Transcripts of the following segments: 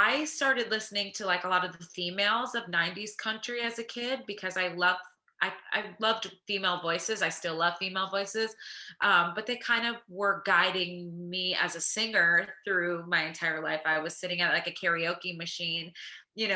I started listening to like a lot of the females of 90s country as a kid because I loved female voices. I still love female voices. But they kind of were guiding me as a singer through my entire life. I was sitting at like a karaoke machine,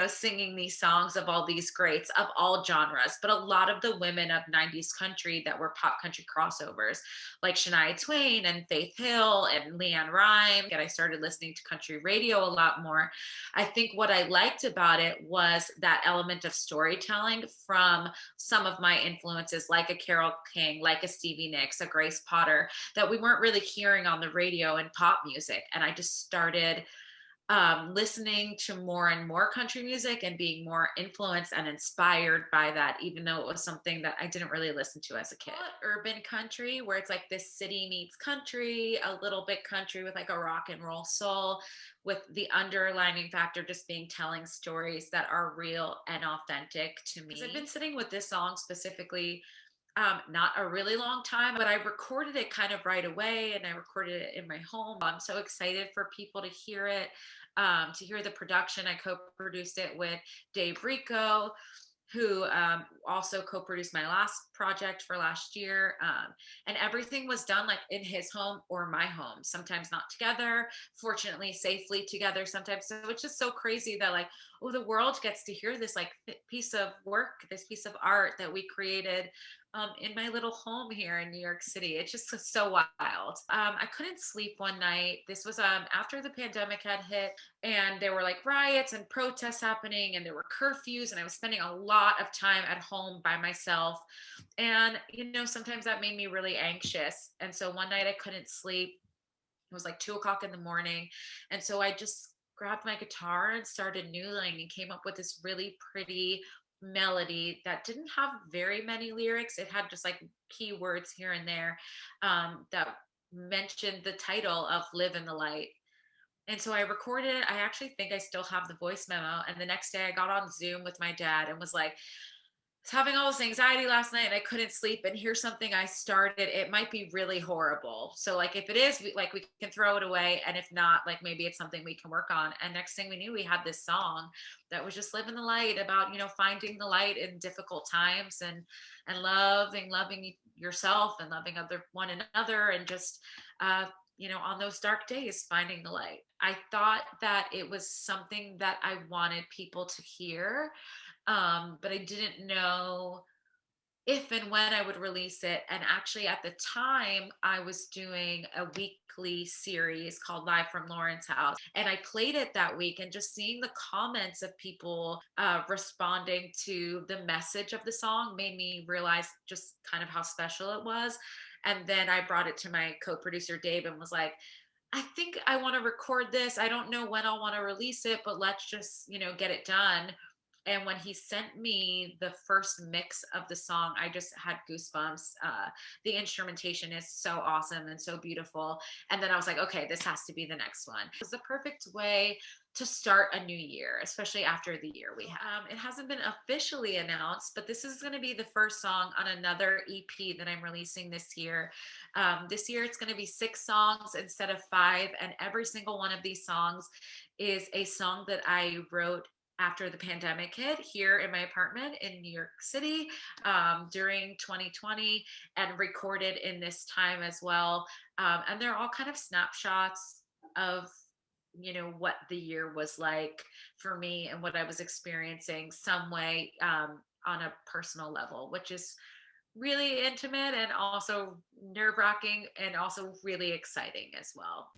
singing these songs of all these greats of all genres, but a lot of the women of 90s country that were pop country crossovers, like Shania Twain and Faith Hill and Leanne Rhyme. And I started listening to country radio a lot more. I think what I liked about it was that element of storytelling from some of my influences, like a Carole King, like a Stevie Nicks, a Grace Potter, that we weren't really hearing on the radio and pop music. And I just started listening to more and more country music and being more influenced and inspired by that, even though it was something that I didn't really listen to as a kid. Urban country, where it's like this city meets country, a little bit country with like a rock and roll soul, with the underlining factor just being telling stories that are real and authentic to me. 'Cause I've been sitting with this song specifically not a really long time, but I recorded it kind of right away and I recorded it in my home. I'm so excited for people to hear it, to hear the production. I co produced it with Dave Rico, who also co-produced my last project for last year, and everything was done like in his home or my home, sometimes not together, fortunately safely together sometimes. So it's just so crazy that like, oh, the world gets to hear this like piece of work, this piece of art that we created in my little home here in New York City. It's just so wild. I couldn't sleep one night. This was after the pandemic had hit, and there were like riots and protests happening, and there were curfews, and I was spending a lot of time at home by myself. And sometimes that made me really anxious, and so one night I couldn't sleep. It was like 2 o'clock in the morning, and so I just grabbed my guitar and started noodling and came up with this really pretty melody that didn't have very many lyrics. It had just like keywords here and there, that mentioned the title of Live in the Light. And so I recorded it. I actually think I still have the voice memo. And the next day I got on Zoom with my dad and was like, I was having all this anxiety last night and I couldn't sleep. And here's something I started. It might be really horrible. So like if it is, we can throw it away. And if not, like maybe it's something we can work on. And next thing we knew, we had this song that was just living the light, about, finding the light in difficult times, and loving yourself and loving other one another, and just on those dark days, finding the light. I thought that it was something that I wanted people to hear, but I didn't know if and when I would release it. And actually, at the time, I was doing a weekly series called Live from Lauren's House. And I played it that week, and just seeing the comments of people responding to the message of the song made me realize just kind of how special it was. And then I brought it to my co producer, Dave, and was like, I think I want to record this. I don't know when I'll want to release it, but let's just, get it done. And when he sent me the first mix of the song, I just had goosebumps. The instrumentation is so awesome and so beautiful. And then I was like, okay, this has to be the next one. It was the perfect way to start a new year, especially after the year we have. It hasn't been officially announced, but this is going to be the first song on another EP that I'm releasing this year. This year, it's going to be 6 songs instead of 5. And every single one of these songs is a song that I wrote after the pandemic hit here in my apartment in New York City, during 2020, and recorded in this time as well. And they're all kind of snapshots of what the year was like for me and what I was experiencing some way, on a personal level, which is really intimate and also nerve wracking and also really exciting as well.